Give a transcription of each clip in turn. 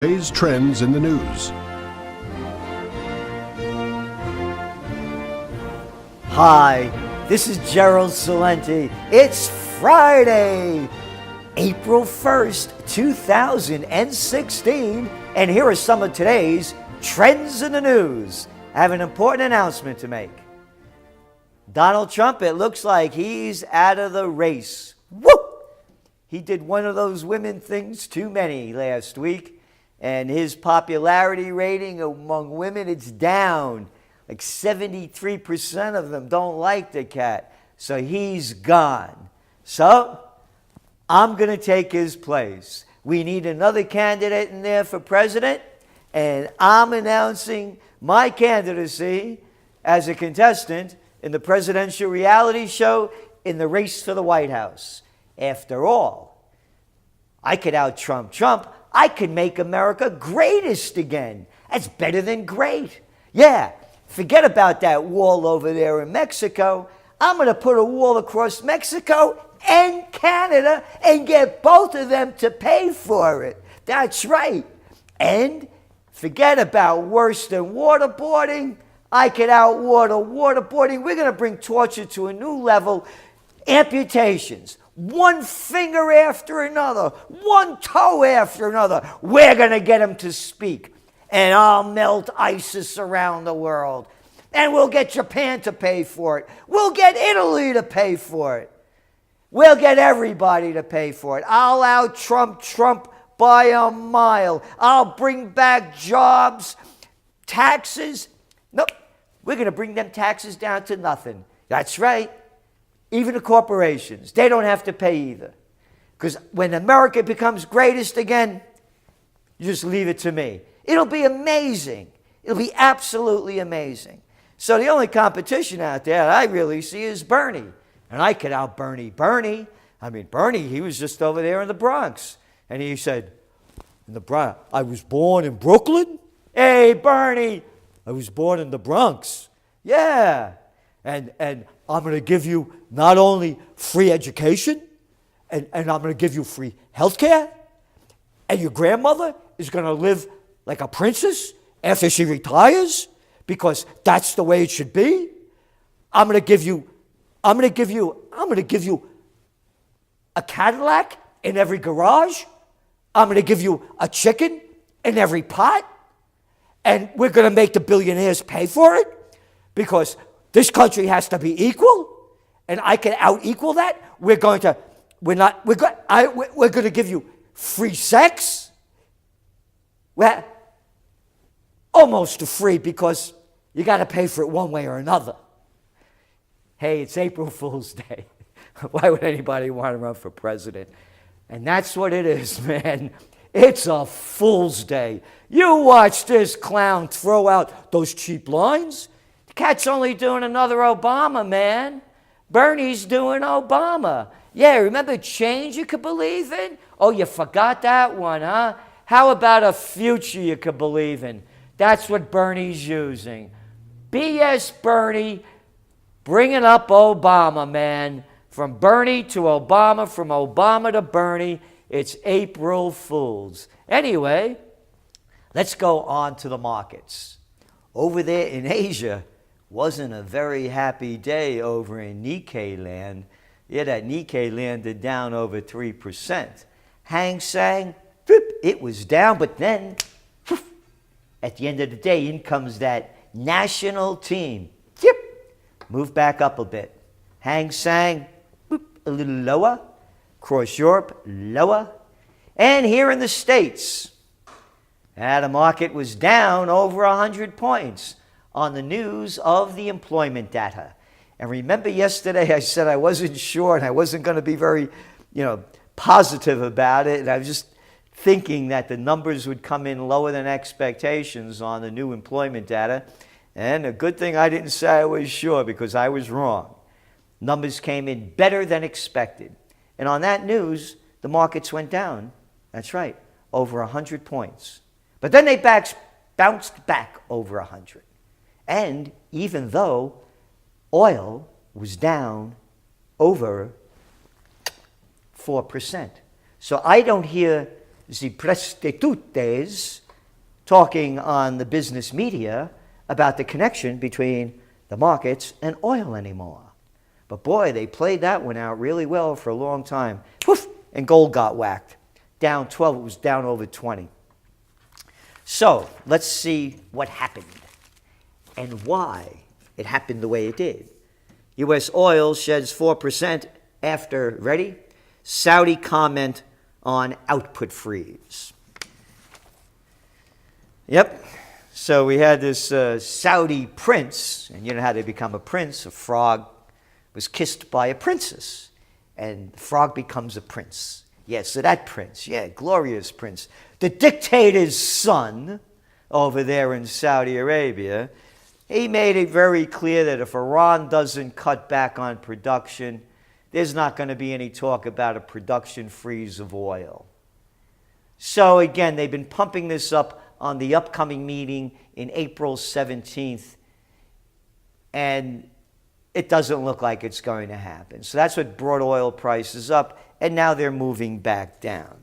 Today's trends in the news. Hi, this is Gerald Celente. It's Friday, April 1st, 2016, and here are some of today's trends in the news. I have an important announcement to make. Donald Trump, it looks like he's out of the race. Woo! He did one of those women things too many last week, and his popularity rating among women, it's down. Like 73% of them don't like the cat. So he's gone. So I'm going to take his place. We need another candidate in there for president, and I'm announcing my candidacy as a contestant in the presidential reality show in the race for the White House. After all, I could out-Trump Trump. I could make America greatest again. That's better than great. Yeah, forget about that wall over there in Mexico. I'm going to put a wall across Mexico and Canada and get both of them to pay for it. That's right. And forget about worse than waterboarding. I could outwater waterboarding. We're going to bring torture to a new level. Amputations. One finger after another. One toe after another. We're going to get them to speak. And I'll melt ISIS around the world. And we'll get Japan to pay for it. We'll get Italy to pay for it. We'll get everybody to pay for it. I'll out-Trump Trump by a mile. I'll bring back jobs, taxes. Nope. We're going to bring them taxes down to nothing. That's right. Even the corporations, they don't have to pay either. Because when America becomes greatest again, you just leave it to me. It'll be amazing. It'll be absolutely amazing. So the only competition out there that I really see is Bernie. And I could out-Bernie Bernie. I mean, Bernie, he was just over there in the Bronx. And he said, in the Bronx, I was born in Brooklyn? Hey, Bernie, I was born in the Bronx. Yeah. And I'm going to give you not only free education, and I'm going to give you free health care, and your grandmother is going to live like a princess after she retires, because that's the way it should be. I'm going to give you a Cadillac in every garage. I'm going to give you a chicken in every pot. And we're going to make the billionaires pay for it, because this country has to be equal, and I can out-equal that. We're going to give you free sex. Well, almost free, because you got to pay for it one way or another. Hey, it's April Fool's Day. Why would anybody want to run for president? And that's what it is, man. It's a fool's day. You watch this clown throw out those cheap lines. The cat's only doing another Obama, man. Bernie's doing Obama. Yeah, remember change you could believe in? Oh, you forgot that one, huh? How about a future you could believe in? That's what Bernie's using. BS Bernie, bringing up Obama, man. From Bernie to Obama, from Obama to Bernie. It's April Fools. Anyway, let's go on to the markets. Over there in Asia, wasn't a very happy day over in Nikkei land. Yeah, that Nikkei landed down over 3%. Hang Seng, it was down, but then at the end of the day, in comes that national team. Move back up a bit. Hang Seng, a little lower. Across Europe, lower. And here in the States, the market was down over 100 points on the news of the employment data. And remember yesterday I said I wasn't sure and I wasn't going to be very, positive about it. And I was just thinking that the numbers would come in lower than expectations on the new employment data. And a good thing I didn't say I was sure, because I was wrong. Numbers came in better than expected. And on that news, the markets went down. That's right, over 100 points. But then they bounced back over 100. And even though oil was down over 4%. So I don't hear the prostitutes talking on the business media about the connection between the markets and oil anymore. But boy, they played that one out really well for a long time. Woof! And gold got whacked. Down 12, it was down over 20. So let's see what happened and why it happened the way it did. U.S. oil sheds 4% after, ready? Saudi comment on output freeze. Yep. So we had this Saudi prince, and you know how they become a prince. A frog was kissed by a princess, and the frog becomes a prince. Yeah, so that prince, yeah, glorious prince. The dictator's son over there in Saudi Arabia, he made it very clear that if Iran doesn't cut back on production, there's not going to be any talk about a production freeze of oil. So again, they've been pumping this up on the upcoming meeting in April 17th, and it doesn't look like it's going to happen. So that's what brought oil prices up, and now they're moving back down.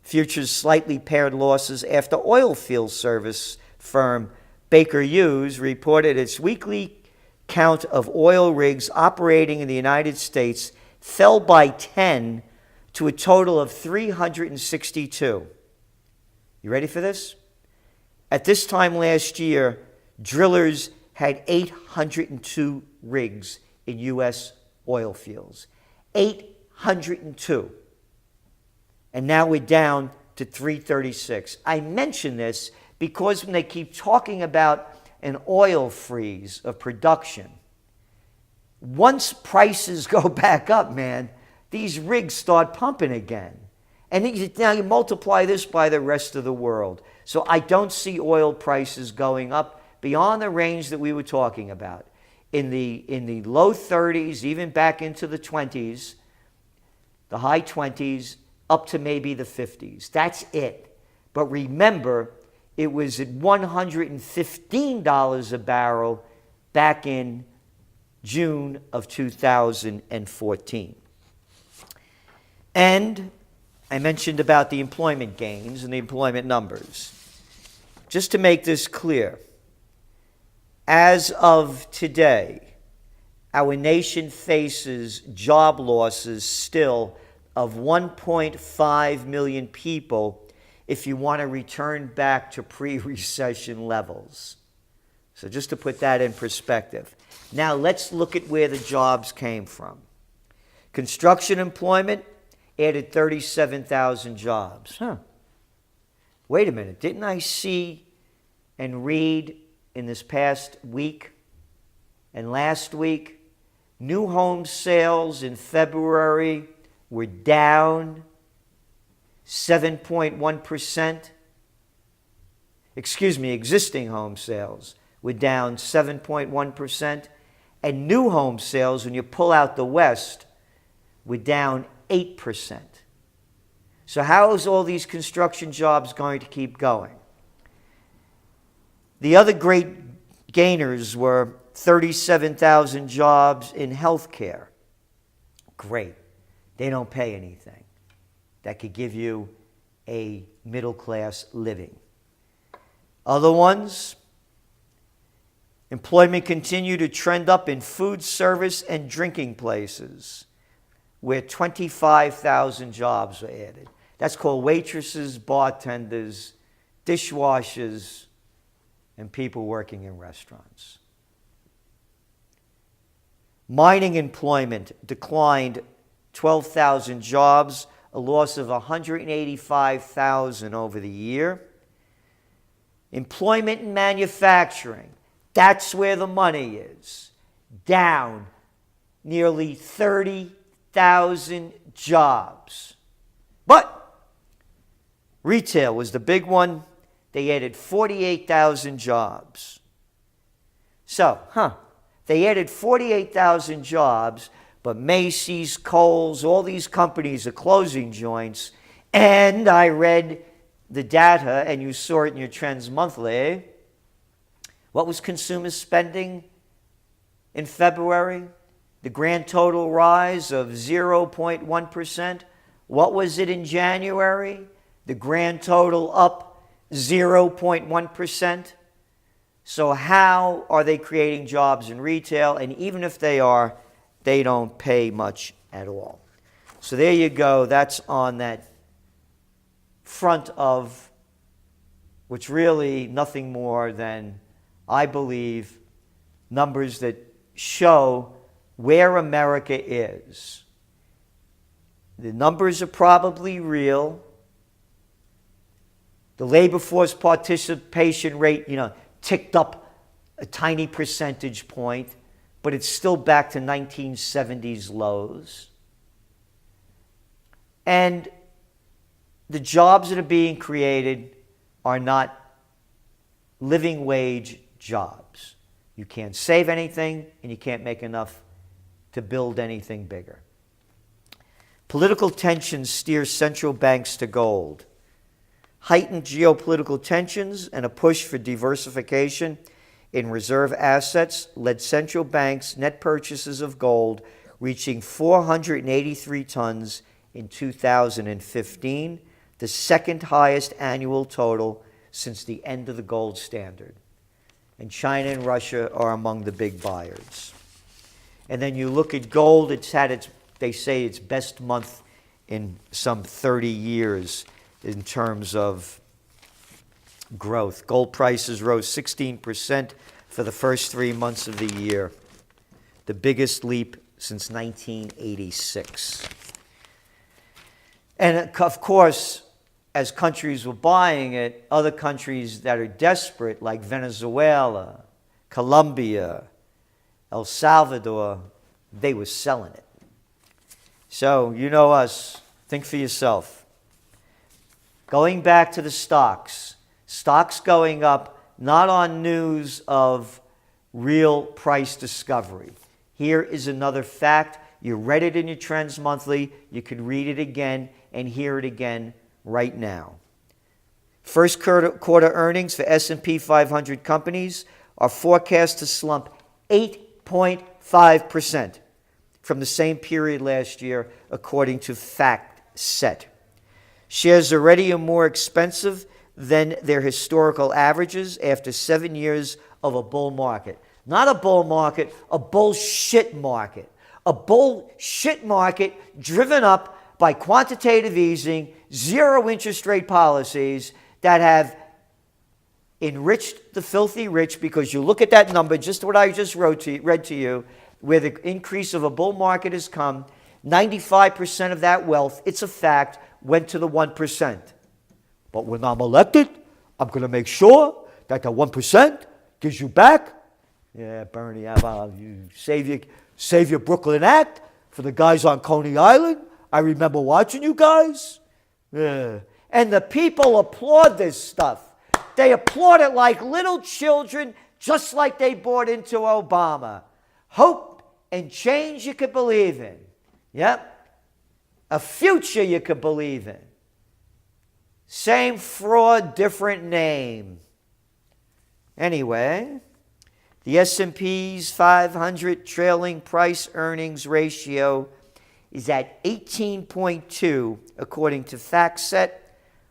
Futures slightly paired losses after oil field service firm Baker Hughes reported its weekly count of oil rigs operating in the United States fell by 10 to a total of 362. You ready for this? At this time last year, drillers had 802 rigs in U.S. oil fields. 802. And now we're down to 336. I mention this because when they keep talking about an oil freeze of production, once prices go back up, man, these rigs start pumping again. And now you multiply this by the rest of the world. So I don't see oil prices going up beyond the range that we were talking about. In the low 30s, even back into the 20s, the high 20s, up to maybe the 50s. That's it. But remember, it was at $115 a barrel back in June of 2014. And I mentioned about the employment gains and the employment numbers. Just to make this clear, as of today, our nation faces job losses still of 1.5 million people if you want to return back to pre-recession levels. So just to put that in perspective. Now let's look at where the jobs came from. Construction employment added 37,000 jobs. Wait a minute, didn't I see and read in this past week and last week, new home sales in February were down 7.1%. Excuse me, existing home sales were down 7.1%. And new home sales, when you pull out the West, were down 8%. So how is all these construction jobs going to keep going? The other great gainers were 37,000 jobs in healthcare. Great. They don't pay anything. That could give you a middle-class living. Other ones, employment continued to trend up in food service and drinking places, where 25,000 jobs were added. That's called waitresses, bartenders, dishwashers, and people working in restaurants. Mining employment declined 12,000 jobs, a loss of 185,000 over the year. Employment in manufacturing, that's where the money is, down nearly 30,000 jobs. But retail was the big one. They added 48,000 jobs. So, they added 48,000 jobs, but Macy's, Kohl's, all these companies are closing joints. And I read the data, and you saw it in your Trends Monthly. What was consumer spending in February? The grand total rise of 0.1%. What was it in January? The grand total up 0.1%. So how are they creating jobs in retail? And even if they are, they don't pay much at all. So there you go. That's on that front of what's really nothing more than, I believe, numbers that show where America is. The numbers are probably real. The labor force participation rate, ticked up a tiny percentage point, but it's still back to 1970s lows. And the jobs that are being created are not living wage jobs. You can't save anything, and you can't make enough to build anything bigger. Political tensions steer central banks to gold. Heightened geopolitical tensions and a push for diversification in reserve assets led central banks' net purchases of gold reaching 483 tons in 2015, the second highest annual total since the end of the gold standard. And China and Russia are among the big buyers. And then you look at gold, it's had they say its best month in some 30 years in terms of growth. Gold prices rose 16% for the first 3 months of the year, the biggest leap since 1986. And of course, as countries were buying it, other countries that are desperate, like Venezuela, Colombia, El Salvador, they were selling it. So, you know us, think for yourself. Going back to the stocks going up not on news of real price discovery. Here is another fact. You read it in your Trends Monthly. You could read it again and hear it again right now. First quarter earnings for S&P 500 companies are forecast to slump 8.5% from the same period last year, according to FactSet. Shares already are more expensive than their historical averages after 7 years of a bull market. Not a bull market, a bullshit market. A bullshit market driven up by quantitative easing, zero interest rate policies that have enriched the filthy rich, because you look at that number, just what I just read to you, where the increase of a bull market has come, 95% of that wealth, it's a fact, went to the 1%. But when I'm elected, I'm going to make sure that the 1% gives you back. Yeah, Bernie, how about you save your Brooklyn Act for the guys on Coney Island? I remember watching you guys. Yeah. And the people applaud this stuff. They applaud it like little children, just like they bought into Obama. Hope and change you could believe in. Yep. A future you could believe in. Same fraud, different name. Anyway, the S&P's 500 trailing price earnings ratio is at 18.2, according to FactSet,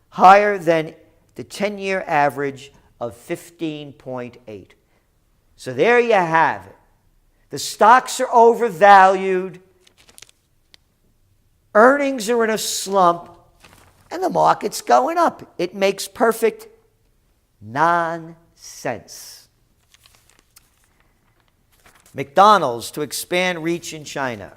higher than the 10-year average of 15.8. So there you have it. The stocks are overvalued. Earnings are in a slump, and the market's going up. It makes perfect nonsense. McDonald's to expand reach in China.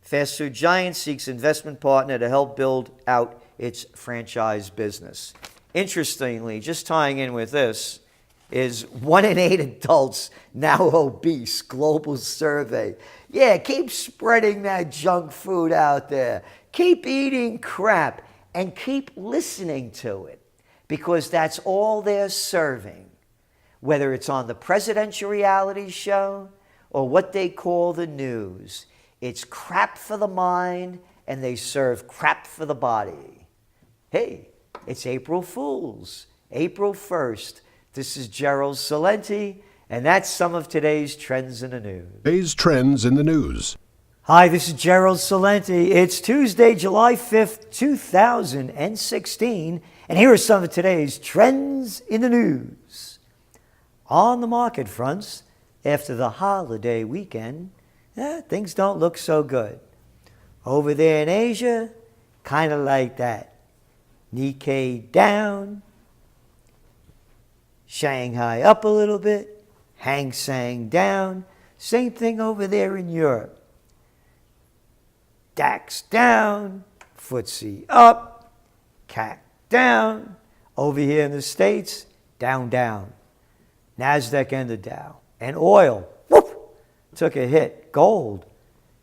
Fast food giant seeks investment partner to help build out its franchise business. Interestingly, just tying in with this, is 1 in 8 adults now obese, global survey. Yeah, keep spreading that junk food out there. Keep eating crap and keep listening to it, because that's all they're serving, whether it's on the presidential reality show or what they call the news. It's crap for the mind, and they serve crap for the body. Hey, it's April Fool's, April 1st. This is Gerald Celente, and that's some of today's trends in the news. Today's trends in the news. Hi, this is Gerald Celente. It's Tuesday, July 5th, 2016, and here are some of today's trends in the news. On the market fronts, after the holiday weekend, things don't look so good. Over there in Asia, kind of like that. Nikkei down, Shanghai up a little bit, Hang Seng down. Same thing over there in Europe. DAX down, FTSE up, CAC down. Over here in the States, down. NASDAQ and the Dow. And oil, whoop, took a hit. Gold,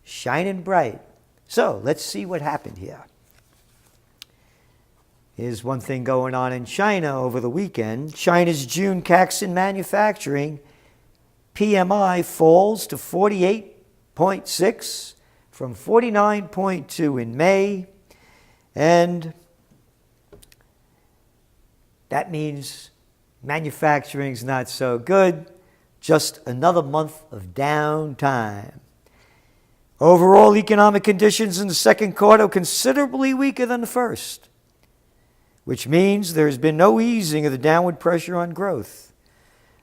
shining bright. So let's see what happened here. Here's one thing going on in China over the weekend. China's June Caixin manufacturing PMI falls to 48.6 from 49.2 in May. And that means manufacturing's not so good. Just another month of downtime. Overall economic conditions in the second quarter are considerably weaker than the first, which means there has been no easing of the downward pressure on growth.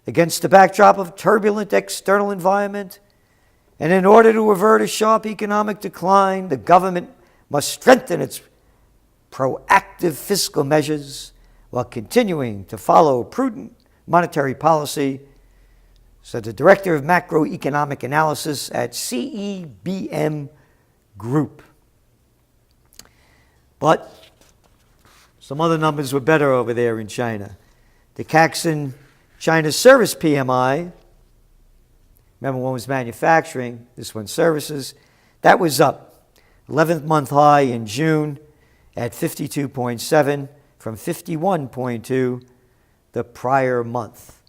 Against the backdrop of turbulent external environment, and in order to avert a sharp economic decline, the government must strengthen its proactive fiscal measures while continuing to follow prudent monetary policy, said the Director of Macroeconomic Analysis at CEBM Group. But some other numbers were better over there in China. The Caixin China Service PMI, remember one was manufacturing, this one's services, that was up. 11th month high in June at 52.7 from 51.2 the prior month.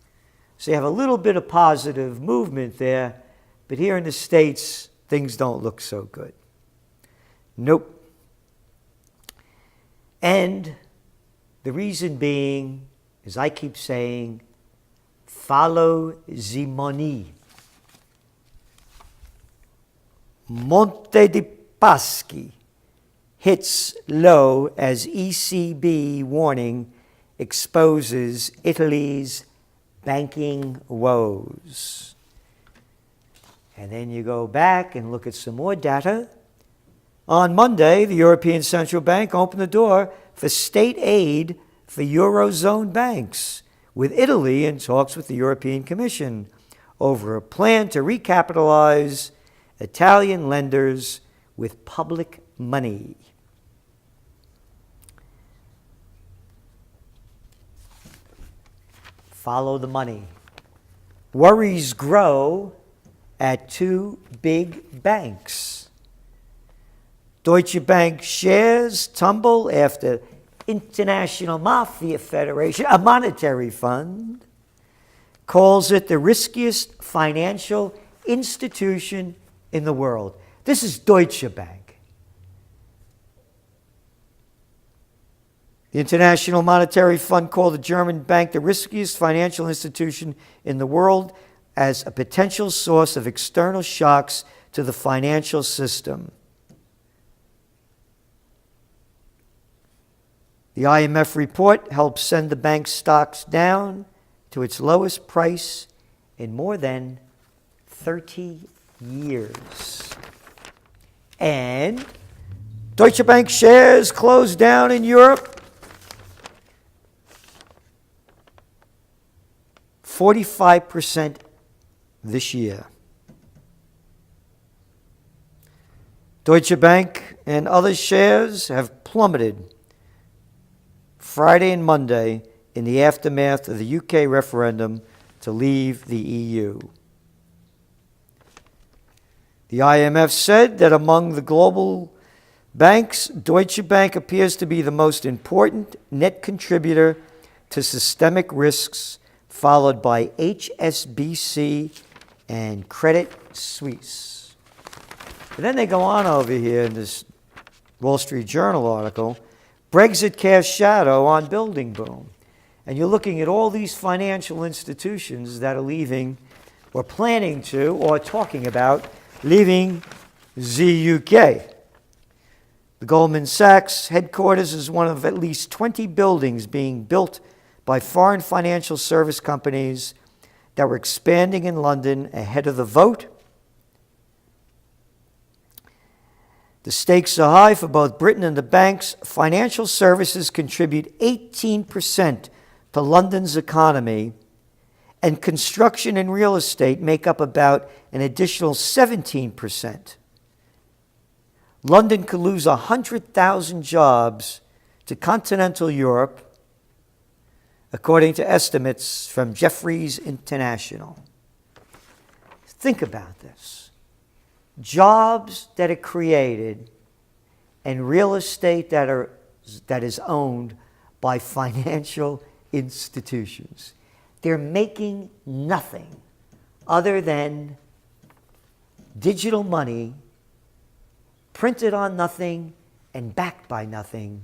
So you have a little bit of positive movement there, but here in the States, things don't look so good. Nope. And the reason being, as I keep saying, follow the money. Monte dei Paschi hits low as ECB warning exposes Italy's banking woes. And then you go back and look at some more data. On Monday, the European Central Bank opened the door for state aid for Eurozone banks, with Italy in talks with the European Commission over a plan to recapitalize Italian lenders with public money. Follow the money. Worries grow at two big banks. Deutsche Bank shares tumble after International Mafia Federation, a monetary fund, calls it the riskiest financial institution in the world. This is Deutsche Bank. The International Monetary Fund called the German bank the riskiest financial institution in the world as a potential source of external shocks to the financial system. The IMF report helped send the bank's stocks down to its lowest price in more than 30 years. And Deutsche Bank shares closed down in Europe. 45% this year. Deutsche Bank and other shares have plummeted Friday and Monday in the aftermath of the UK referendum to leave the EU. The IMF said that among the global banks, Deutsche Bank appears to be the most important net contributor to systemic risks, followed by HSBC and Credit Suisse. And then they go on over here in this Wall Street Journal article, Brexit casts shadow on building boom. And you're looking at all these financial institutions that are leaving or planning to or talking about leaving the UK. The Goldman Sachs headquarters is one of at least 20 buildings being built by foreign financial service companies that were expanding in London ahead of the vote. The stakes are high for both Britain and the banks. Financial services contribute 18% to London's economy, and construction and real estate make up about an additional 17%. London could lose 100,000 jobs to continental Europe, according to estimates from Jefferies International. Think about this. Jobs that are created and real estate that is owned by financial institutions. They're making nothing other than digital money printed on nothing and backed by nothing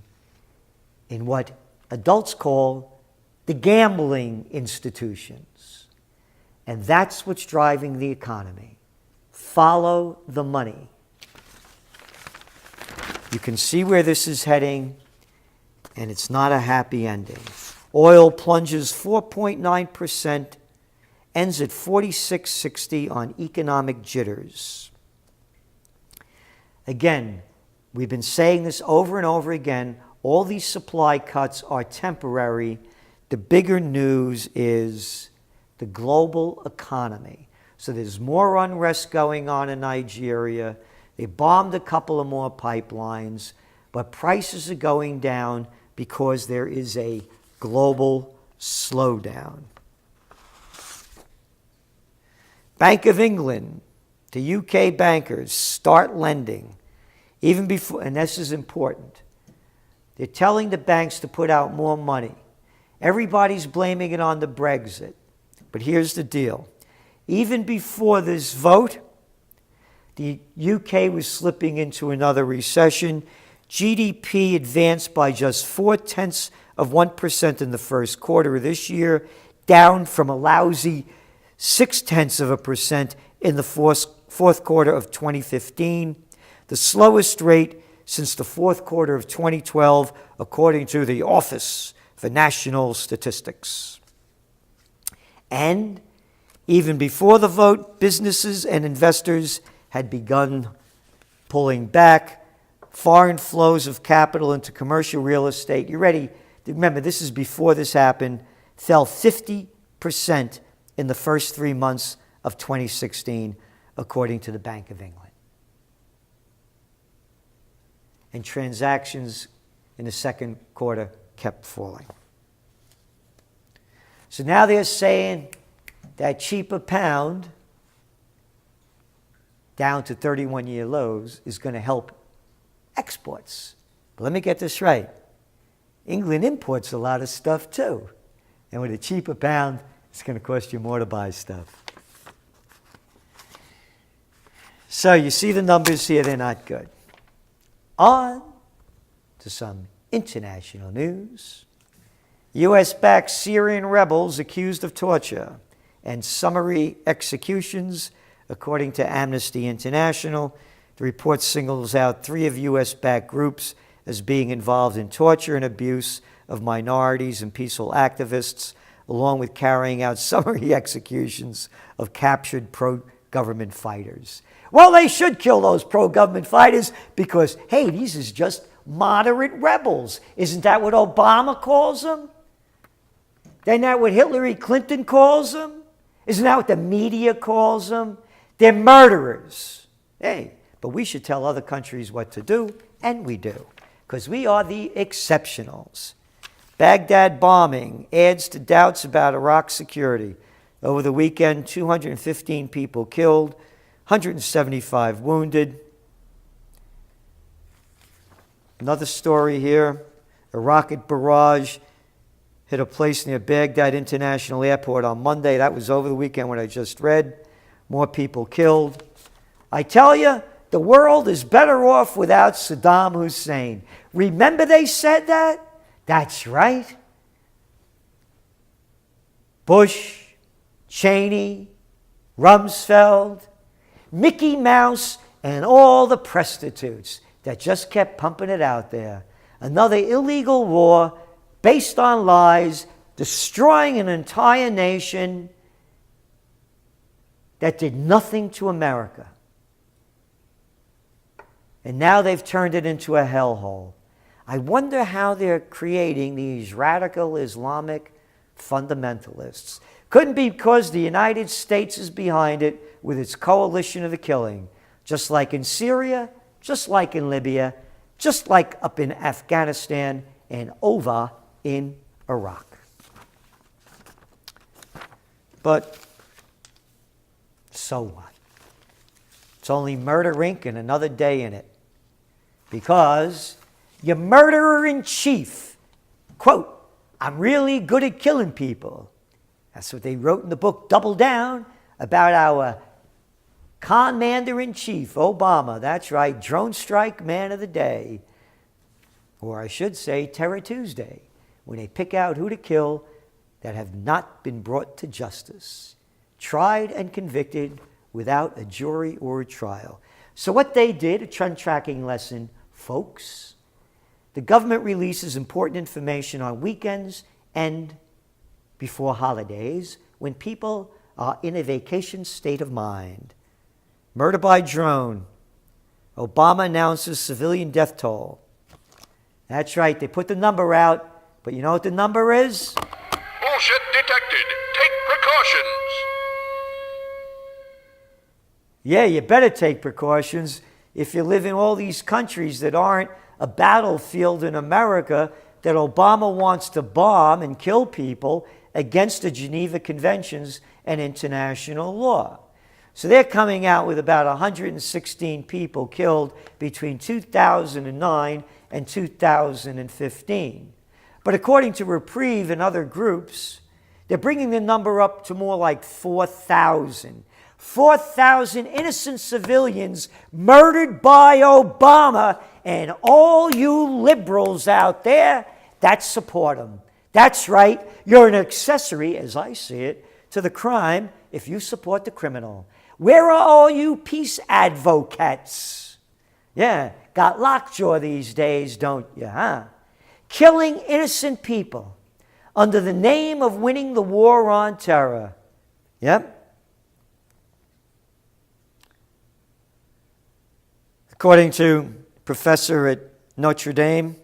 in what adults call the gambling institutions. And that's what's driving the economy. Follow the money. You can see where this is heading, and it's not a happy ending. Oil plunges 4.9%, ends at $46.60 on economic jitters. Again, we've been saying this over and over again. All these supply cuts are temporary. The bigger news is the global economy. So there's more unrest going on in Nigeria. They bombed a couple of more pipelines, but prices are going down because there is a global slowdown. Bank of England to UK bankers, start lending. Even before, and this is important, they're telling the banks to put out more money. Everybody's blaming it on the Brexit. But here's the deal. Even before this vote, the UK was slipping into another recession. GDP advanced by just 0.4% in the first quarter of this year, down from a lousy 0.6% in the fourth quarter of 2015, the slowest rate since the fourth quarter of 2012, according to the Office for National Statistics. And even before the vote, businesses and investors had begun pulling back. Foreign flows of capital into commercial real estate, you ready? Remember, this is before this happened, fell 50% in the first 3 months of 2016, according to the Bank of England. And transactions in the second quarter kept falling. So now they're saying that cheaper pound down to 31-year lows is going to help exports. But let me get this right. England imports a lot of stuff too. And with a cheaper pound, it's going to cost you more to buy stuff. So you see the numbers here, they're not good. On to some international news. U.S.-backed Syrian rebels accused of torture and summary executions, according to Amnesty International. The report singles out 3 of U.S.-backed groups as being involved in torture and abuse of minorities and peaceful activists, along with carrying out summary executions of captured pro-government fighters. Well, they should kill those pro-government fighters because, hey, these is just moderate rebels. Isn't that what Obama calls them? Isn't that what Hillary Clinton calls them? Isn't that what the media calls them? They're murderers. Hey, but we should tell other countries what to do, and we do, because we are the exceptionals. Baghdad bombing adds to doubts about Iraq security. Over the weekend, 215 people killed, 175 wounded. Another story here. A rocket barrage hit a place near Baghdad International Airport on Monday. That was over the weekend, what I just read. More people killed. I tell you, the world is better off without Saddam Hussein. Remember they said that? That's right. Bush, Cheney, Rumsfeld, Mickey Mouse and all the prostitutes that just kept pumping it out there. Another illegal war based on lies, destroying an entire nation that did nothing to America. And now they've turned it into a hellhole. I wonder how they're creating these radical Islamic fundamentalists. Couldn't be because the United States is behind it with its coalition of the killing. Just like in Syria, just like in Libya, just like up in Afghanistan and over in Iraq. But so what? It's only Murder Inc. and another day in it. Because your murderer-in-chief, quote, I'm really good at killing people. That's what they wrote in the book Double Down about our commander-in-chief, Obama. That's right, drone strike man of the day. Or I should say Terror Tuesday, when they pick out who to kill that have not been brought to justice, tried and convicted without a jury or a trial. So what they did, a trend tracking lesson, folks, the government releases important information on weekends and before holidays when people are in a vacation state of mind. Murder by drone. Obama announces civilian death toll. That's right, they put the number out, but you know what the number is? Bullshit detected. Take precautions. Yeah, you better take precautions if you live in all these countries that aren't a battlefield in America that Obama wants to bomb and kill people against the Geneva Conventions and international law. So they're coming out with about 116 people killed between 2009 and 2015. But according to Reprieve and other groups, they're bringing the number up to more like 4,000. 4,000 innocent civilians murdered by Obama, and all you liberals out there that support him. That's right, you're an accessory, as I see it, to the crime if you support the criminal. Where are all you peace advocates? Yeah, got lockjaw these days, don't you, huh? Killing innocent people under the name of winning the war on terror. Yep. According to professor at Notre Dame,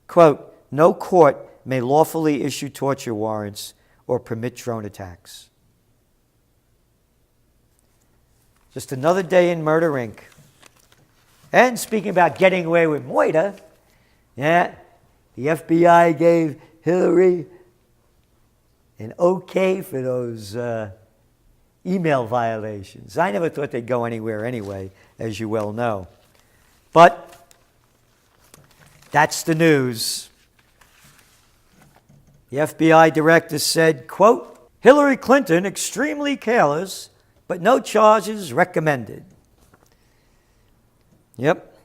quote, no court may lawfully issue torture warrants or permit drone attacks. Just another day in Murder Inc. And speaking about getting away with murder, yeah, the FBI gave Hillary an okay for those email violations. I never thought they'd go anywhere anyway, as you well know. But that's the news. The FBI director said, quote, Hillary Clinton extremely careless, but no charges recommended. Yep.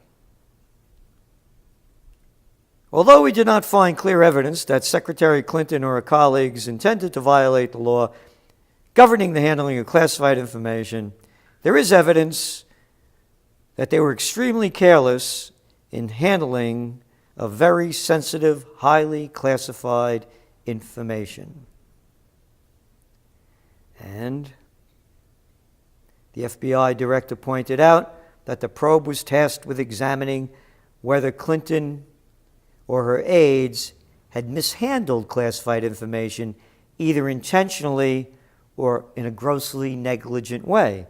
Although we did not find clear evidence that Secretary Clinton or her colleagues intended to violate the law governing the handling of classified information, there is evidence that they were extremely careless in handling of very sensitive, highly classified information. And the FBI director pointed out that the probe was tasked with examining whether Clinton or her aides had mishandled classified information either intentionally or in a grossly negligent way.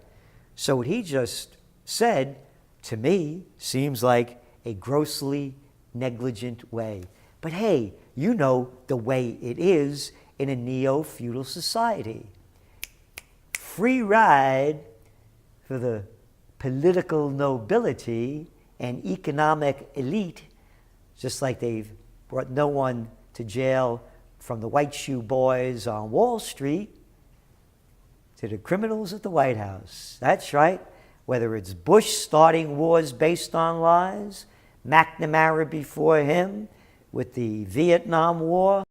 So what he just said, to me, seems like a grossly negligent way. But hey, you know the way it is in a neo-feudal society. Free ride for the political nobility and economic elite, just like they've brought no one to jail from the white shoe boys on Wall Street to the criminals at the White House. That's right. Whether it's Bush starting wars based on lies, McNamara before him with the Vietnam War,